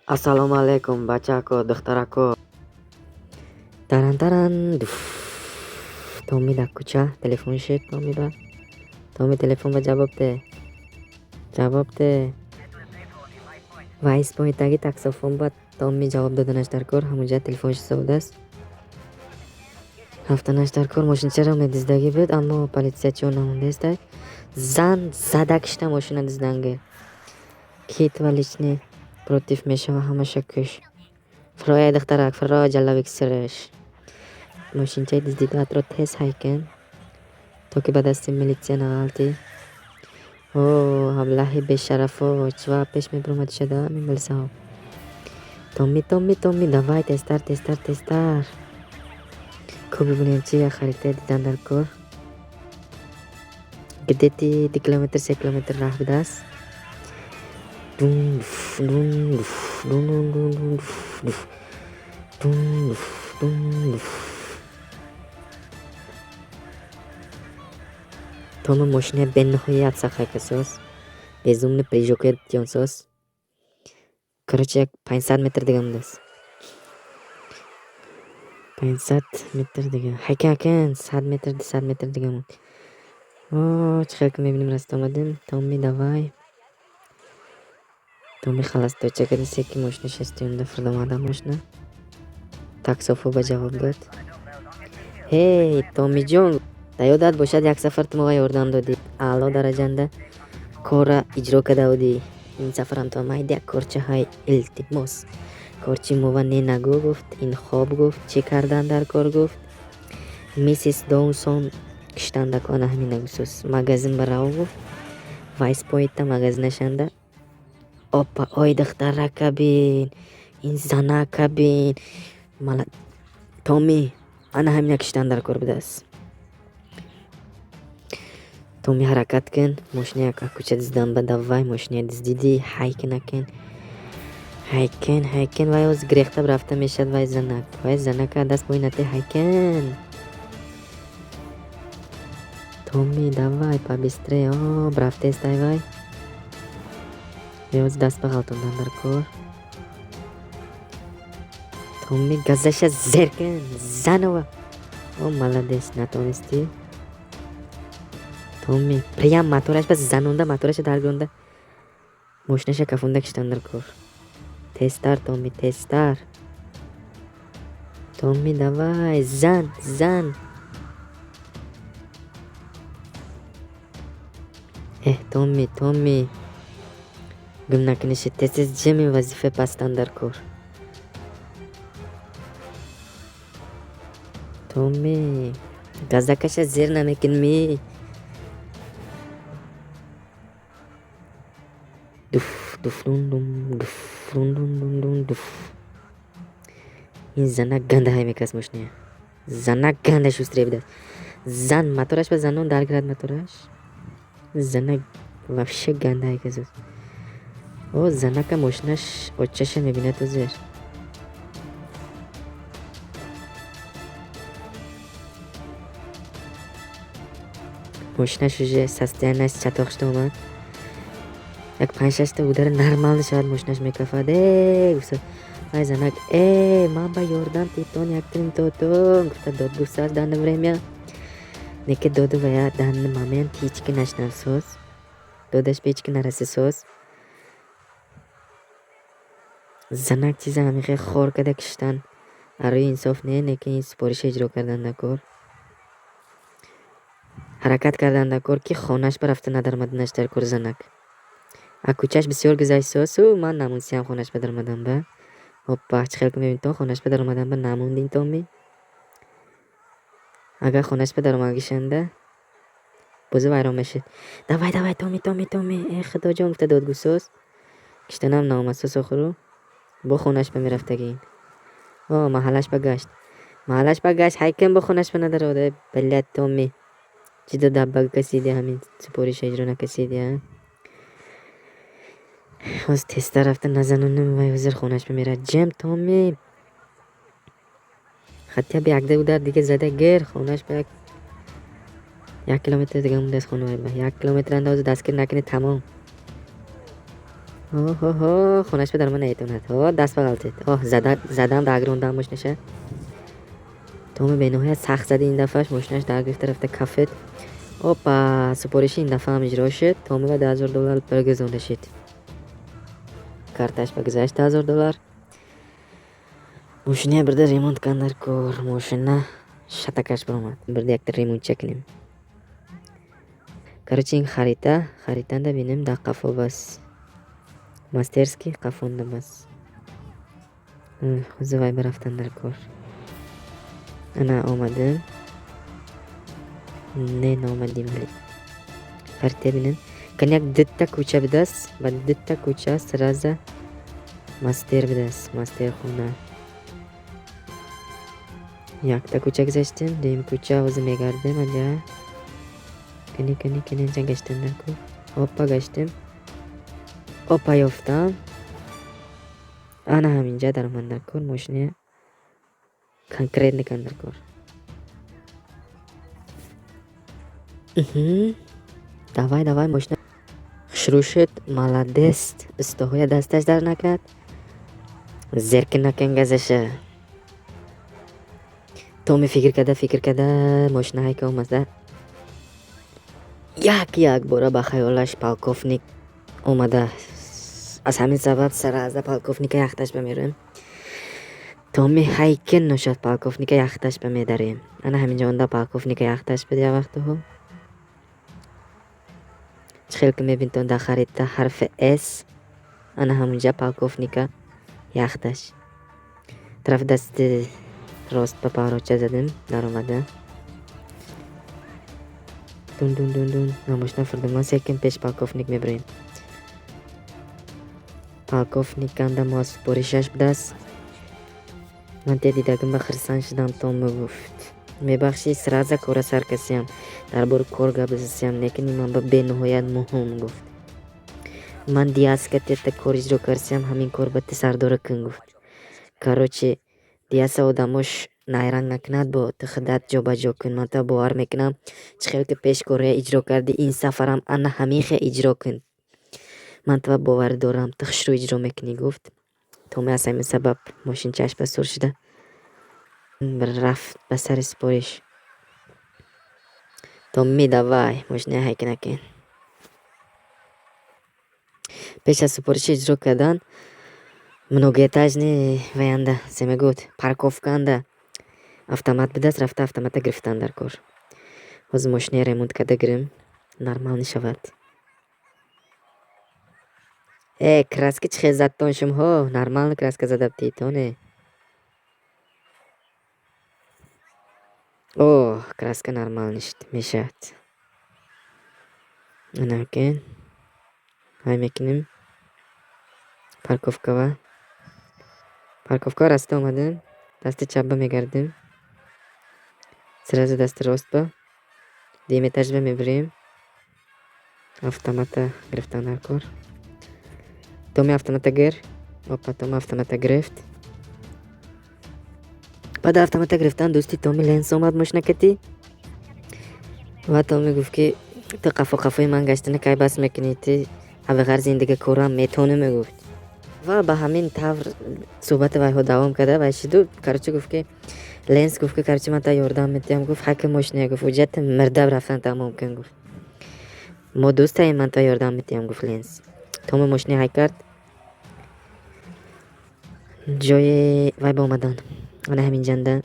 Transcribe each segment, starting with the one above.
Assalomu alaykum bachako, do'xtirako. Taran Tommy در کوچه تلفن شد. تومی تلفن به جواب ده وایس پایینتagi taksofon ба Tommy javob dadanаш дар кор. Ҳамонҷа телефонш савода аст. Ҳафтанаш дар кор. Мошинчаро медиздаги буд, аммо политсиячиҳо намондааст. Зан зада кишта мошина дизданга. Кит ва личный против мешава ҳамаша куш. Фроя духтарак, фроя ҷалавик сираш. Мошинчаи диздида атро тез ҳайкан, то ки ба дасти милитсия нагалти. О, аблаҳи бешарафо, чва пеш мебуромадишада мебалсао. Tommy, давай тестар. Ко бибинем чи як харитаи дидан дар кор. Где-то 2 километр 3 километр рах будааст. Tommy мошина бениҳоят сахакасос. Безумно прижокер тёнсос. Короче, як 500 метр дига мудааст. 500 метр дига. Ҳайкан 100 метр дига муд. О, чӣ хел ки мебинем раста омадем. Tommy, давай. Tommy халастойча кадисе ки мошинаш астёнда фурдамада мошина. Таксофо ба ҷавоб дод. Ҳей, Tommy ҷон, да ёдат бошад як сафар ту мага ёрдам додӣ. Аъло дараҷанда корра иҷро карда будӣ. Ин сафарам то майда як корчаҳои илтимос. Корчи мова не нагӯ гуфт, ин хоб гуфт, чӣ кардан дар кор гуфт. Миссис Доусон киштандако ана ҳамин нагусос. Магазин барав гуфт. Вайс поитта магазинашанда. Опа, ой духтарака бин, ин занака бин. Мала Tommy, ана ҳамина киштан дар кор будааст. Tommy ҳаракат кун, мошина яка кӯча диздан ба давай мошина диздиди, ҳайкин. Вай оз грехтаб рафта мешад. Вай занака даст поинате ҳайкин. Tommy, давай побистрее. О, брафтестай вай. Оз даст ба ғалтондан дар кор. Tommy газаша зеркин, занова. О, молодец, натонисти. Tommy прям мотораш ба занонда, мотораша даргонда. Мошинаша кафонда киштан дар кор. Тестар, Tommy, тестар. Tommy, давай, зан. Tommy. Гум накуниши, тез ҷами вазифа бастан дар кор. Tommy, газакаша зер намекунми. Дуф. Ин занак ганда ҳай мекас мошина. Занак ганда шустре будааст. Зан мотораш ба занон даргирад мотораш. Занак вообще ганда ҳай касос. О, занака мошинаш очаша мебинад озер. Мошинаш уже состояниаш чатоқ шуда омад. Як 5-6 та удара нормални шавад мошинаш мекафад. Гуфта ай занак, ман ба ёрдам титон яктирим тотон. Гуфта дод гуфтас данное время. Неке доду вая данный момент ҳички нашнавсоз. Додаш ба ҳички нарасисоз. Занак чиза ҳамихе хор када киштан. Арои инсоф не, неке ин супориша иҷро кардан дар кор. ҳаракат кардан дар кор ки хонаш ба рафта надармаданаш дар кор занак. А кӯчаш бисёр гузаштсоз, ман намонсиям хонаш ба даромадан ба. Опа, чӣ хел ки мебинӣ то хонаш ба даромадан ба намондин Tommy. Агар хонаш ба даромагишанда бози вайрон мешид. Давай Tommy. Худоҷон гуфта додгӯсоз. Киштанам наомадсоз охиру. бо хонаш ба мерафтагин. О, маҳаллаш ба гашт. Ҳайкин бо хонаш ба надарода. Блядь, Tommy. Чидо даббага касиди ҳамин супориша иҷро накасиди, а? Оз теста рафта назанонам вай ҳозир хонаш ба мерад. Ҷем Tommy. хотя бы як удар дига зада гер хонаш ба 1 километр дига мундаст хона ба 1 километр андоз дастгир накуни тамом. خونش به در من نیتوند دست بغلتید زدم داگروندم ماشینشه تومی به نهایت سخت زدی این دفعهش ماشینش در گرفته رفته کفت اوپا سپارشی این دفعه هم اجرا شد تومی و $10,000 برگزونده شد کارتش بگذشت $10,000 ماشینه برده ریمونت کن در کار ماشینه شتکش برامد برده یک ریمونت چکنیم короче این خریدنده بینیم در قفا بس ماسترسکی قفونده بس خوزه وای برفتن در کار انا آمدم نه نامدیم ولی خریده بینیم کن یک دتا کوچه بدست با دتا کوچه سرازه ماستر بدست ماستر خونه یک تا کوچه گذاشتم دیم کوچه اوزه میگردم انجا کنی اینجا گشتم در کار اوپا گشتم اوپا یافتم انا همینجا در من در کار ماشینه کنکریت نکن در کار давай ماشینه شروع شد مالادست استهوی دستش در نکند زرک نکن گزشه تومی فکر کرده ماشینه های که اومده یک باره با خیالش پالکوفنیک اومده از همین سبب سر از پالکوفنیک یختش بمیرم تومی هایکن نشد پالکوفنیک یختش بمیداریم انا همینجا اونده پالکوفنیک یختش بده وقت ها خیلی که میبین تو اونده خریده حرف اس انا همونجا پالکوفنیک یختش طرف دست راست به پاروچه زدم در اومده دون نماشنه فردمان سیکن پیش پالکوفنیک میبریم پالکوفنیک کنده ما سپوریشش بدست من دیدگم به خرسان شدم تو میگفت میبخشی سرازه کار سر کسیم در بار کار گبزسیم لیکن من به به نهایت مهم گفت من دیاز که تیت کار اجرا کرسیم همین کار به سردار کن گفت کاروچه دیاز آدمش نایران نکند با تخدات جا با جا کن من تا باور میکنم چخیل که پیش کاره اجرا کردی این سفرم انا همیخه اجرا کن من تا باور دارم تخش رو اجرا میکنی گفت تومی از همین سبب ماشین چشم بسور شده رفت به سر سپارش تومی دوای ماشینه هایک نکن پیش از سپارش اجرا کردن منوگیتاج نی وینده سمیگوت پارکوفکانده автомат بدست رفته автомата گرفتن در کار از ماشینه ریمونت کرده گریم نرمال نشود کراسکی چه زد تونشم ها نرمال کراسک زده بتی تونه اوه کراسک نرمال نشد میشد انا کن های میکنیم پارکوفکا راسته اومدم دست چپ میگردیم سراز دست راست با دیمه تجربه میبریم автомата گرفتن در کار تومی автомата گیر اوپا تومی автомата گرفت بعد автомата گرفتن دوستی تومی لنس اومد ماشینه کتی و تومی گفت که تو قفای من گشتنه که بس میکنی تی اوه زندگی کورم میتونه میگفت و به همین طور صحبت وای ها دوام کرده و شدو کرچه گفت که لنس گفت که کرچه من تا یاردم میتیم گفت حک ماشینه گفت وجت مرده رفتن تا ممکن گفت ما دوست هایی من تا یاردم میتیم گفت لنس تومی ماشینه های کرد جای وای با اومدن انا همین جنده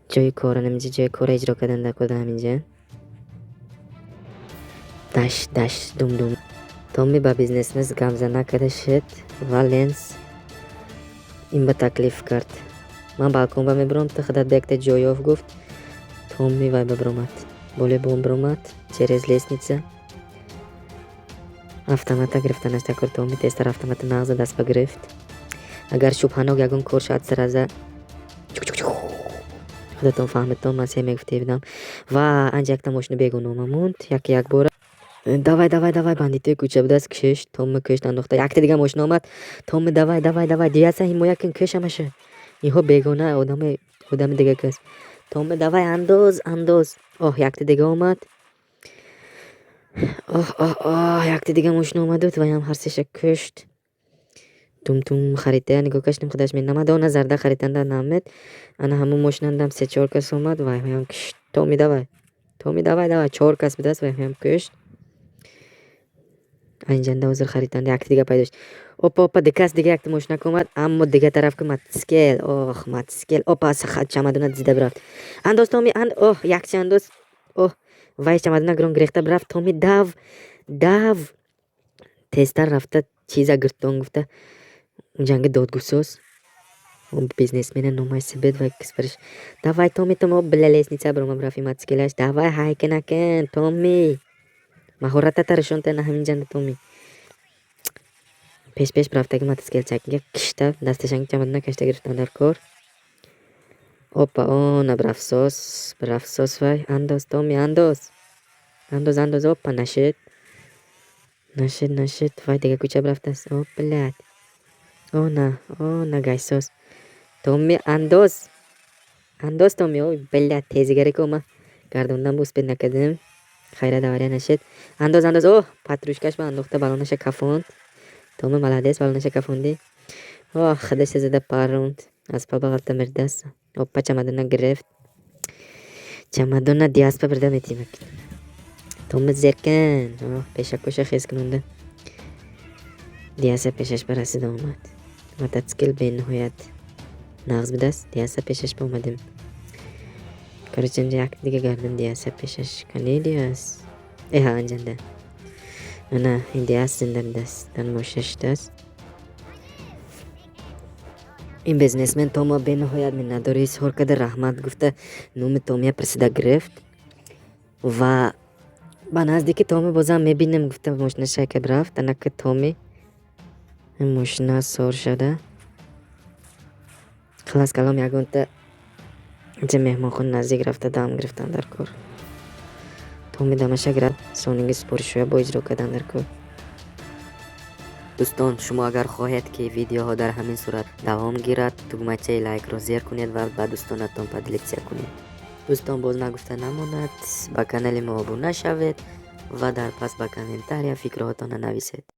جای کار نمیجه جای کار اجرا کردن در کده همینجا داش دوم تومی با بیزنس مز گمزه نکده شد و لنس این به تکلیف کرد من بالکن با میبرم تا خدا بکت جای آف گفت تومی وای ببرمت بوله بوم برمت چرز لیسنیچه автомата گرفتنش تا کرد تومی تستر автомата نغز دست بگرفت اگر شبهانو یگون کور شد سرازه خودتون فهمیدم من سه میگفتی بدم و انجا یک تا ماشین بیگون اومد یک بار давай бандиты کوچه بدست کشش توم کشت انداخته یک دیگه ماشین اومد توم давай دیگه همو یکن کشمشه یهو بیگونه آدم دیگه کس توم давай انداز اوه یک دیگه اومد Якти дига мошина омад буд ваям ҳарсеша кушт. Тум харитая нигоҳ каштем худаш менамад она зарда хаританда намед. Ана ҳамон мошинандам 3-4 кас омад ваям кушт. Томи давай 4 кас будааст ваям кушт. Анҷанда ҳозир хаританда якти дига пайдо шуд. Опа дикас дига якти мошинак омад аммо дига тараф мотоцикл. Мотоцикл чамадона зида бирафт. Андоз Томи якчи андоз. Вай чамадона гирон гирехта бирафт. Томи дав тезтар рафта чиза гиртон гуфта ҷанги додгӯсоз бизнесмена номайсибед вай кисбариш. Давай Томи била лестница бирома бирафи мотоциклаш. Давай ҳайки накун Томи. Маҳоратата ришонта на ҳаминҷанда Томи. Пеш бирафтаги мотоциклчакига кишта дасташанги чамадона кашта гирифтан дар кор. Она бирафсос вай. Андоз Томи андоз. Нашид. Вай дига куча бирафтааст. Блядь. На гайсос. Томи андоз Томи. Блядь тезигаре кома. Гардондам буспед накадем. Хайрат авария нашид. Андоз. Патрушкаш ба андохта балонаша кафонд. Томи маладес балонаша кафонди. Хадаш зада паронд. Аспа бағалта мирдааст. Чамадона гирефт. Чамадона диаспа бирда метимак. Томи зеркан. Пешакоша хезкунонда. Диаса пешаш ба расида омад. Мотоцикл бениҳоят нағз будааст. Диаса пешаш ба омадем. Короче як дига гардам диаса пешаш. Кане диас? Анҷанда. Ана ин диас зинда будааст. Дар мошина шудааст. ин бизнесмен Томо бениҳоят миннатдорӣ изҳор карда раҳмат гуфта номи Томия присида гирифт ва ба наздики Томи бозам мебинем гуфта мошинаша ка бирафт. Анака Томи мошина сор шуда. Халас калом ягонта ҷа меҳмонхона наздик рафта дам гирифтан дар кор. Томи дамаша гирад сонинги супоришоя бо иҷро кардан дар кор. дӯстон шумо агар хоҳед ки видеоҳо дар ҳамин сурат давом гирад тугмачаи лайкро зер кунед ва ба дӯстонатон поделитсия кунед. дӯстон боз нагуфта намонад ба канали мо обуна шавед ва дар пас ба комментария фикрҳоятонро нависед.